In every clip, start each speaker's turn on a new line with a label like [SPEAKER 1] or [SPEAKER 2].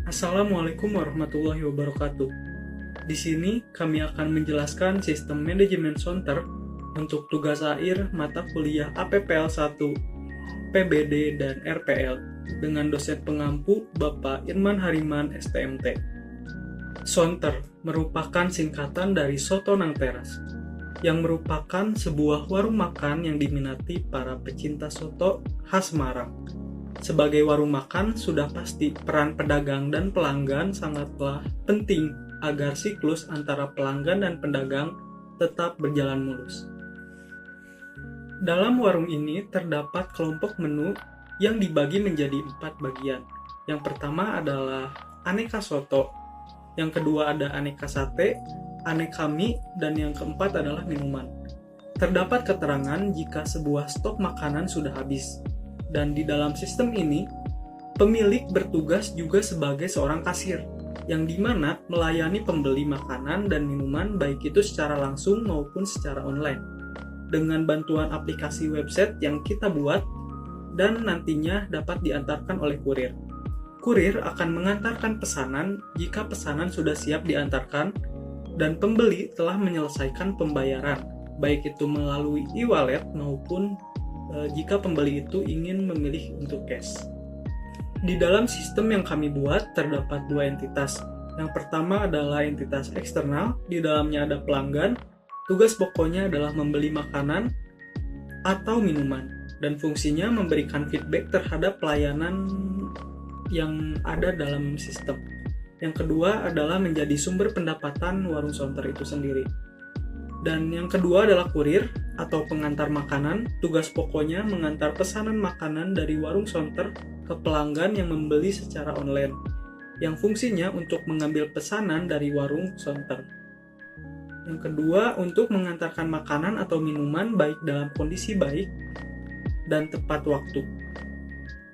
[SPEAKER 1] Assalamualaikum warahmatullahi wabarakatuh. Di sini kami akan menjelaskan sistem manajemen Sonter untuk tugas akhir mata kuliah APPL 1, PBD, dan RPL dengan dosen pengampu Bapak Irman Hariman STMT. Sonter merupakan singkatan dari Soto Nang Teras, yang merupakan sebuah warung makan yang diminati para pecinta soto khas Semarang. Sebagai warung makan, sudah pasti peran pedagang dan pelanggan sangatlah penting agar siklus antara pelanggan dan pedagang tetap berjalan mulus. Dalam warung ini terdapat kelompok menu yang dibagi menjadi 4 bagian. Yang pertama adalah aneka soto, yang kedua ada aneka sate, aneka mie, dan yang keempat adalah minuman. Terdapat keterangan jika sebuah stok makanan sudah habis. Dan di dalam sistem ini, pemilik bertugas juga sebagai seorang kasir, yang dimana melayani pembeli makanan dan minuman baik itu secara langsung maupun secara online, dengan bantuan aplikasi website yang kita buat dan nantinya dapat diantarkan oleh kurir. Kurir akan mengantarkan pesanan jika pesanan sudah siap diantarkan dan pembeli telah menyelesaikan pembayaran, baik itu melalui e-wallet maupun jika pembeli itu ingin memilih untuk cash. Di dalam sistem yang kami buat terdapat 2 entitas. Yang pertama adalah entitas eksternal, di dalamnya ada pelanggan. Tugas pokoknya adalah membeli makanan atau minuman, dan fungsinya memberikan feedback terhadap pelayanan yang ada dalam sistem. Yang kedua adalah menjadi sumber pendapatan warung Sonter itu sendiri. Dan yang kedua adalah kurir atau pengantar makanan. Tugas pokoknya mengantar pesanan makanan dari warung Sonter ke pelanggan yang membeli secara online, yang fungsinya untuk mengambil pesanan dari warung Sonter. Yang kedua, untuk mengantarkan makanan atau minuman baik dalam kondisi baik dan tepat waktu.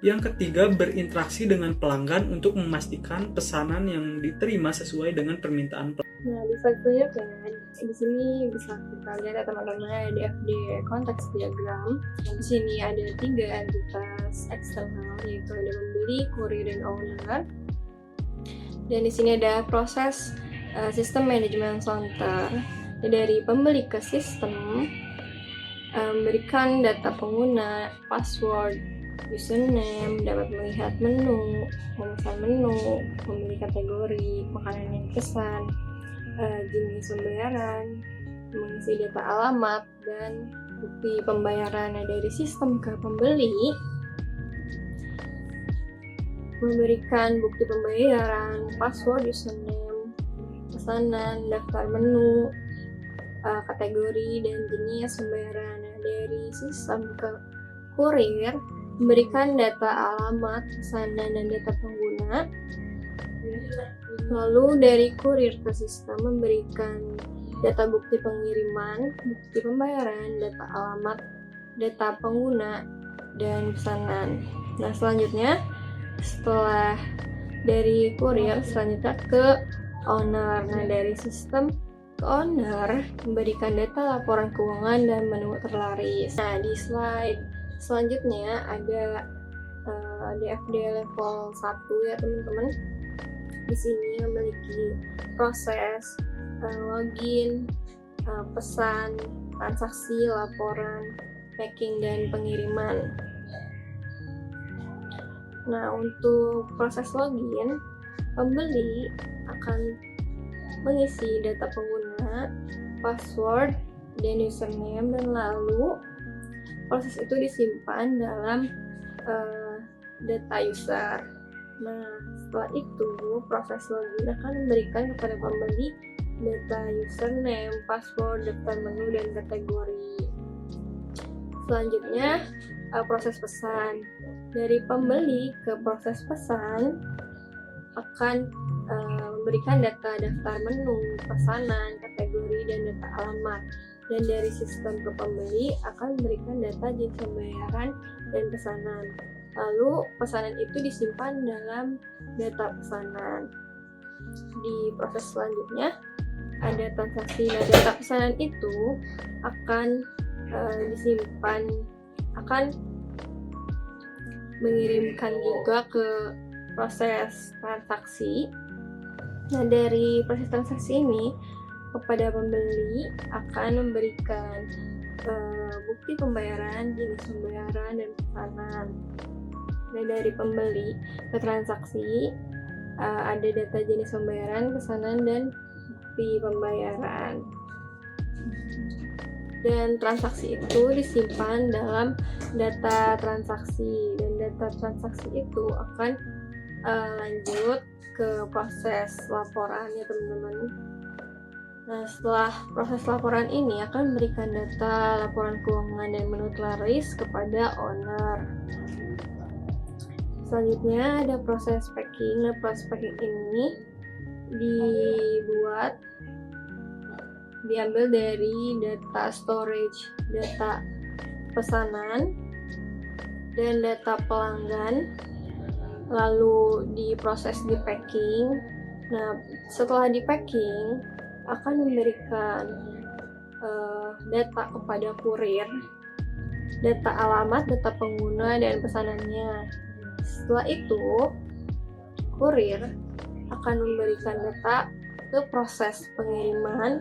[SPEAKER 1] Yang ketiga, berinteraksi dengan pelanggan untuk memastikan pesanan yang diterima sesuai dengan permintaan pelanggan.
[SPEAKER 2] Nah, di slide selanjutnya, di sini bisa kita lihat teman-teman ada FD konteks diagram. Di sini ada 3 entitas eksternal, yaitu ada membeli, kurir, dan owner. Dan di sini ada proses sistem manajemen Sonter dari pembeli ke sistem, memberikan data pengguna, password, username, dapat melihat menu, memesan menu, memilih kategori, makanan yang dipesan, jenis pembayaran, mengisi data alamat, dan bukti pembayaran dari sistem ke pembeli, memberikan bukti pembayaran, password, username, pesanan, daftar menu, kategori, dan jenis pembayaran dari sistem ke kurir, memberikan data alamat, pesanan, dan data pengguna. Lalu dari kurir ke sistem memberikan data bukti pengiriman, bukti pembayaran, data alamat, data pengguna, dan pesanan. Nah, selanjutnya setelah dari kurir, selanjutnya ke owner. Nah, dari sistem ke owner memberikan data laporan keuangan dan menu terlaris. Nah, di slide selanjutnya ada DFD level 1 ya teman-teman. Di sini memiliki proses login, pesan, transaksi, laporan, packing, dan pengiriman. Nah, untuk proses login, pembeli akan mengisi data pengguna, password, dan username, dan lalu proses itu disimpan dalam data user. Nah, setelah itu proses login akan memberikan kepada pembeli data username, password, daftar menu, dan kategori. Selanjutnya proses pesan. Dari pembeli ke proses pesan akan memberikan data daftar menu, pesanan, kategori, dan data alamat. Dan dari sistem ke pembeli akan memberikan data jenis pembayaran dan pesanan. Lalu pesanan itu disimpan dalam data pesanan. Di proses selanjutnya ada transaksi. Nah, data pesanan itu akan disimpan, akan mengirimkan juga ke proses transaksi. Nah, dari proses transaksi ini kepada pembeli akan memberikan bukti pembayaran, jenis pembayaran, dan pesanan. Nah, dari pembeli ke transaksi ada data jenis pembayaran, pesanan, dan bukti pembayaran. Dan transaksi itu disimpan dalam data transaksi, dan data transaksi itu akan lanjut ke proses laporan ya teman-teman. Nah, setelah proses laporan ini akan memberikan data laporan keuangan dan menu telah-list kepada owner. Selanjutnya ada proses packing. Nah, proses packing ini diambil dari data storage, data pesanan, dan data pelanggan, lalu diproses di packing. Nah, setelah di packing akan memberikan data kepada kurir, data alamat, data pengguna, dan pesanannya. Setelah itu kurir akan memberikan data ke proses pengiriman,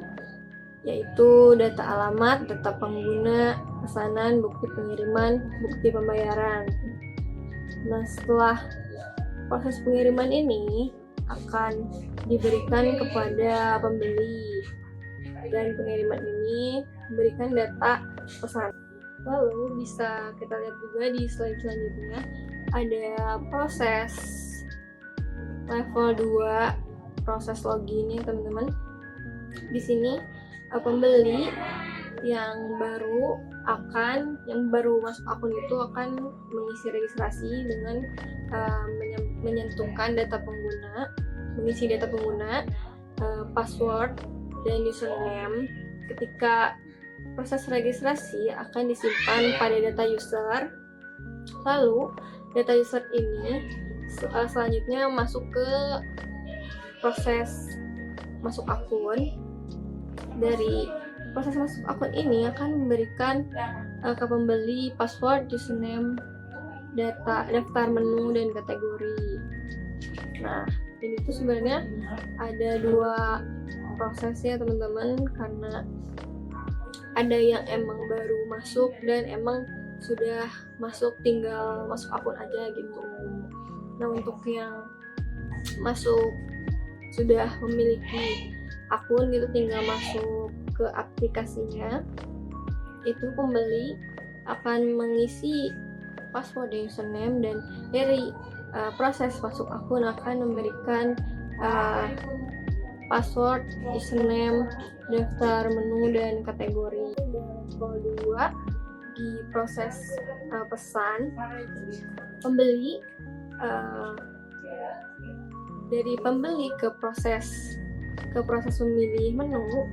[SPEAKER 2] yaitu data alamat, data pengguna, pesanan, bukti pengiriman, bukti pembayaran. Nah, setelah proses pengiriman ini akan diberikan kepada pembeli, dan pengiriman ini memberikan data pesan. Lalu bisa kita lihat juga di slide selanjutnya ada proses level 2, proses login ya teman-teman. Di sini pembeli yang baru masuk akun itu akan mengisi registrasi dengan menyentuhkan data pengguna, mengisi data pengguna, password, dan username. Ketika proses registrasi akan disimpan pada data user. Lalu data user ini selanjutnya masuk ke proses masuk akun. Dari proses masuk akun ini akan memberikan ke pembeli password, username, daftar menu, dan kategori. Nah, ini tuh sebenarnya ada 2 proses ya teman-teman, karena ada yang emang baru masuk dan emang sudah masuk, tinggal masuk akun aja gitu. Nah, untuk yang masuk sudah memiliki akun gitu, tinggal masuk ke aplikasinya, itu pembeli akan mengisi password dan username, dan dari proses masuk akun akan memberikan password, username, daftar menu, dan kategori. Level 2 di proses pesan, pembeli dari pembeli ke proses memilih menu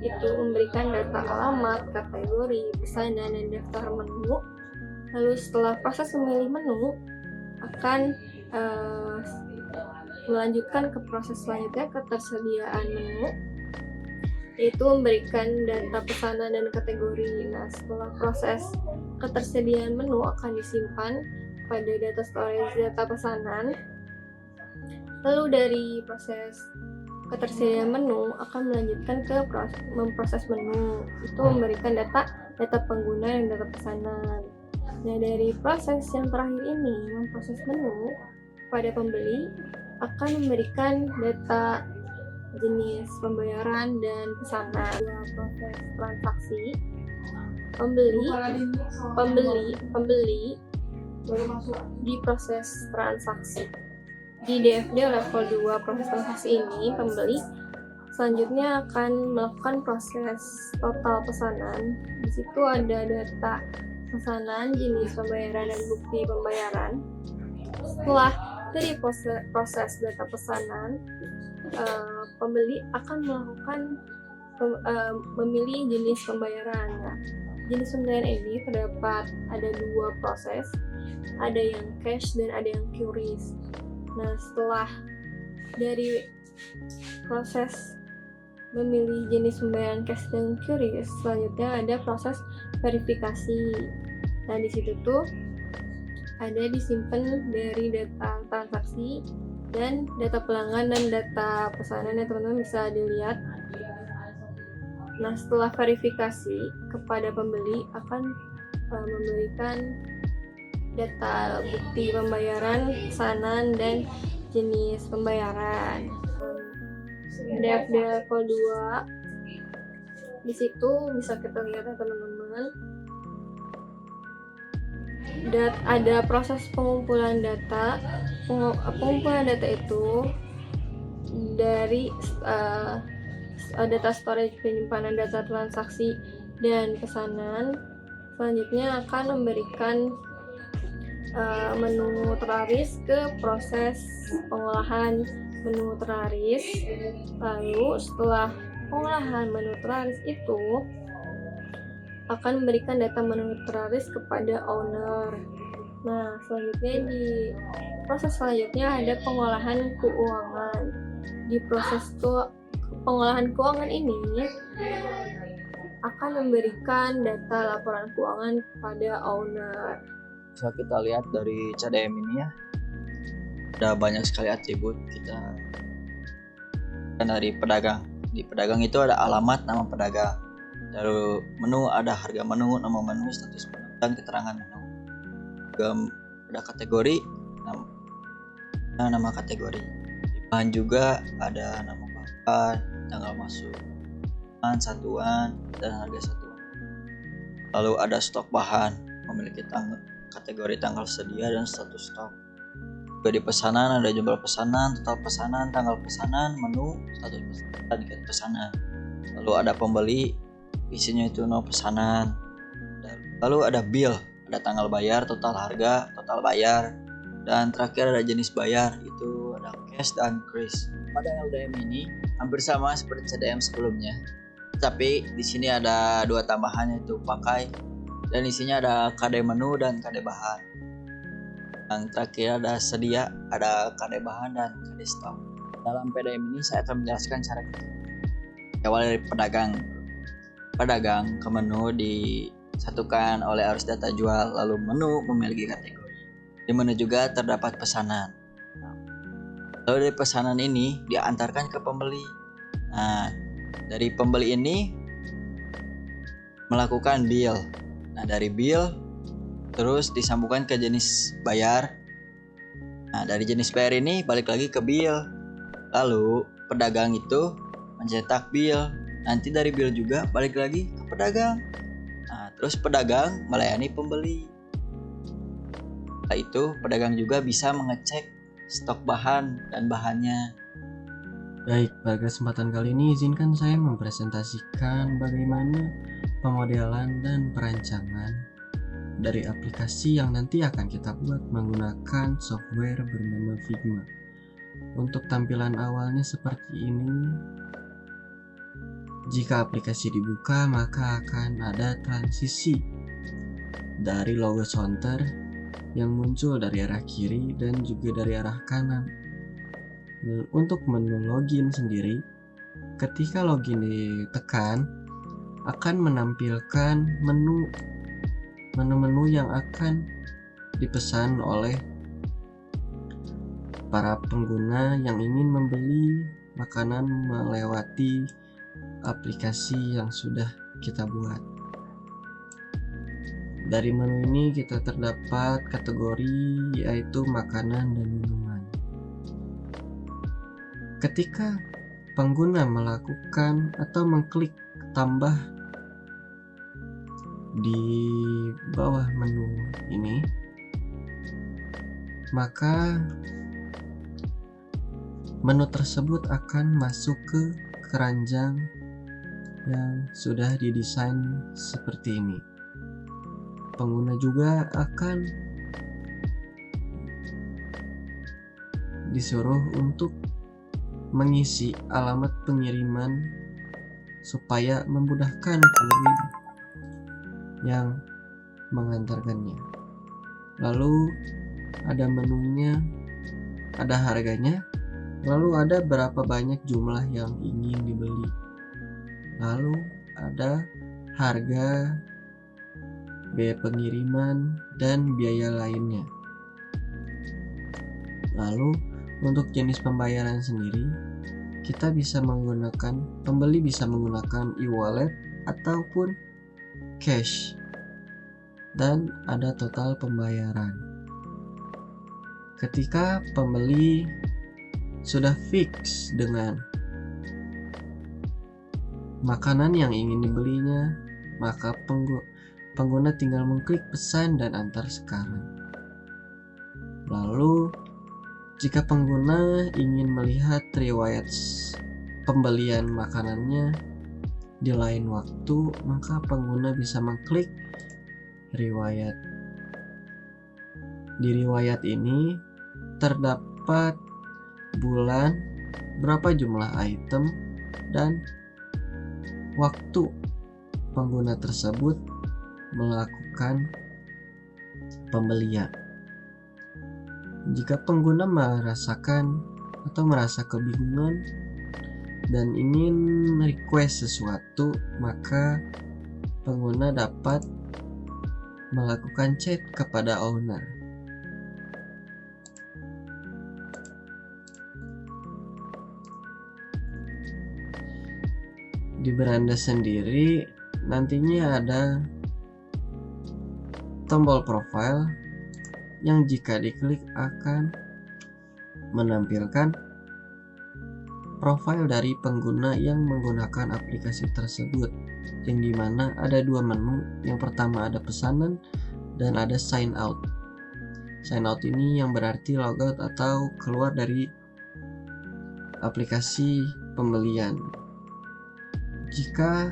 [SPEAKER 2] itu memberikan data alamat, kategori, pesanan, dan daftar menu. Lalu setelah proses memilih menu akan melanjutkan ke proses selanjutnya, ketersediaan menu, yaitu memberikan data pesanan dan kategori. Nah, setelah proses ketersediaan menu akan disimpan pada data storage, data pesanan. Lalu dari proses ketersediaan menu akan melanjutkan ke memproses menu, itu memberikan data pengguna dan data pesanan. Nah, dari proses yang terakhir ini, memproses menu, pada pembeli akan memberikan data jenis pembayaran dan pesanan. Proses transaksi, pembeli di proses transaksi. Di DFD level 2 proses transaksi ini, pembeli selanjutnya akan melakukan proses total pesanan. Di situ ada data pesanan, jenis pembayaran, dan bukti pembayaran. Setelah dari proses data pesanan, pembeli akan melakukan memilih jenis pembayaran. Nah, jenis pembayaran ini terdapat ada 2 proses, ada yang cash dan ada yang QRIS. Nah, setelah dari proses memilih jenis pembayaran cash dan QRIS, selanjutnya ada proses verifikasi. Nah, di situ tuh ada disimpan dari data transaksi dan data pelanggan dan data pesanan yang teman-teman bisa dilihat. Nah, setelah verifikasi kepada pembeli akan memberikan data bukti pembayaran, pesanan, dan jenis pembayaran. DFD level 2 di situ bisa kita lihat ya teman-teman. Ada proses pengumpulan data. Pengumpulan data itu dari data storage, penyimpanan data transaksi dan pesanan. Selanjutnya akan memberikan menu terlaris ke proses pengolahan menu terlaris. Lalu setelah pengolahan menu terlaris itu akan memberikan data menu terlaris kepada owner. Nah, selanjutnya di proses selanjutnya ada pengolahan keuangan. Di proses pengolahan keuangan ini akan memberikan data laporan keuangan kepada owner.
[SPEAKER 3] Bisa kita lihat dari CDM ini ya, ada banyak sekali atribut kita. Dan dari pedagang, di pedagang itu ada alamat, nama pedagang. Dari menu ada harga menu, nama menu, status menu, dan keterangan menu. Juga ada kategori, nama kategori. Di bahan juga ada nama bahan, tanggal masuk, bahan satuan, dan harga satuan. Lalu ada stok bahan, memiliki kategori tanggal sedia dan status stok. Juga di pesanan ada jumlah pesanan, total pesanan, tanggal pesanan, menu, status pesanan, dan tiket pesanan. Lalu ada pembeli, isinya itu nomor pesanan. Lalu ada bill, ada tanggal bayar, total harga, total bayar, dan terakhir ada jenis bayar, itu ada cash dan kris. Pada LDM ini hampir sama seperti CDM sebelumnya, tapi di sini ada dua tambahan, yaitu pakai, dan isinya ada KD menu dan KD bahan. Yang terakhir ada sedia, ada KD bahan dan KD stok. Dalam PDM ini saya akan menjelaskan cara kerja. Awal dari pedagang ke menu disatukan oleh arus data jual, lalu menu memiliki kategori. Di menu juga terdapat pesanan. Lalu dari pesanan ini diantarkan ke pembeli. Nah, dari pembeli ini melakukan bill. Nah, dari bill terus disambungkan ke jenis bayar. Nah, dari jenis bayar ini balik lagi ke bill. Lalu pedagang itu mencetak bill. Nanti dari bill juga balik lagi ke pedagang. Nah, terus pedagang melayani pembeli. Setelah itu pedagang juga bisa mengecek stok bahan dan bahannya.
[SPEAKER 4] Baik, pada kesempatan kali ini izinkan saya mempresentasikan bagaimana pemodelan dan perancangan dari aplikasi yang nanti akan kita buat menggunakan software bernama Figma. Untuk tampilan awalnya seperti ini. Jika aplikasi dibuka, maka akan ada transisi dari logo Sonter yang muncul dari arah kiri dan juga dari arah kanan. Untuk menu login sendiri, ketika login ditekan akan menampilkan menu-menu yang akan dipesan oleh para pengguna yang ingin membeli makanan melewati aplikasi yang sudah kita buat. Dari menu ini kita terdapat kategori yaitu makanan dan minuman. Ketika pengguna melakukan atau mengklik tambah di bawah menu ini, maka menu tersebut akan masuk ke keranjang yang sudah didesain seperti ini. Pengguna juga akan disuruh untuk mengisi alamat pengiriman supaya memudahkan pengirim yang mengantarkannya. Lalu ada menunya, ada harganya, lalu ada berapa banyak jumlah yang ingin dibeli, lalu ada harga, biaya pengiriman, dan biaya lainnya. Lalu untuk jenis pembayaran sendiri, pembeli bisa menggunakan e-wallet ataupun cash, dan ada total pembayaran. Ketika pembeli sudah fix dengan makanan yang ingin dibelinya, maka pengguna tinggal mengklik pesan dan antar sekarang. Lalu jika pengguna ingin melihat riwayat pembelian makanannya di lain waktu, maka pengguna bisa mengklik riwayat. Di riwayat ini terdapat bulan, berapa jumlah item, dan waktu pengguna tersebut melakukan pembelian. Jika pengguna merasa kebingungan dan ingin request sesuatu, maka pengguna dapat melakukan chat kepada owner. Di beranda sendiri nantinya ada tombol profile yang jika diklik akan menampilkan profil dari pengguna yang menggunakan aplikasi tersebut, yang dimana ada dua menu. Yang pertama ada pesanan dan ada sign out. Sign out ini yang berarti logout atau keluar dari aplikasi pembelian. Jika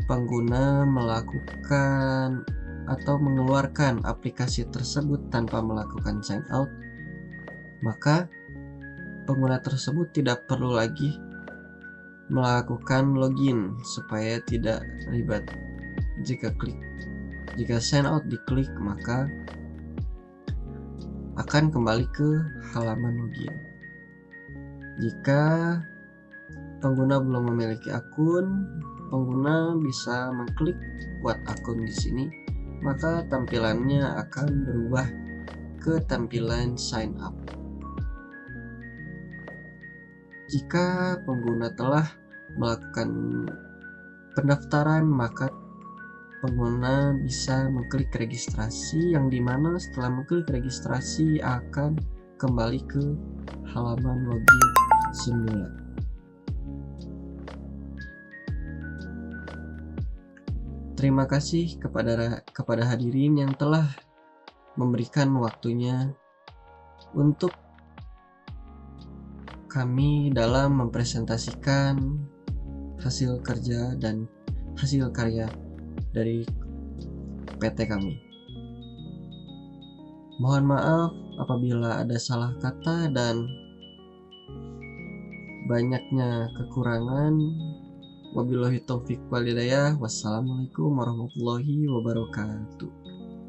[SPEAKER 4] pengguna melakukan atau mengeluarkan aplikasi tersebut tanpa melakukan sign out, maka pengguna tersebut tidak perlu lagi melakukan login supaya tidak ribet. Jika sign out diklik, maka akan kembali ke halaman login. Jika pengguna belum memiliki akun, pengguna bisa mengklik buat akun di sini, maka tampilannya akan berubah ke tampilan sign up. Jika pengguna telah melakukan pendaftaran, maka pengguna bisa mengklik registrasi, yang dimana setelah mengklik registrasi akan kembali ke halaman login semula. Terima kasih kepada hadirin yang telah memberikan waktunya untuk kami dalam mempresentasikan hasil kerja dan hasil karya dari PT kami. Mohon maaf apabila ada salah kata dan banyaknya kekurangan. Wabillahi taufiq wal hidayah. Wassalamualaikum warahmatullahi wabarakatuh.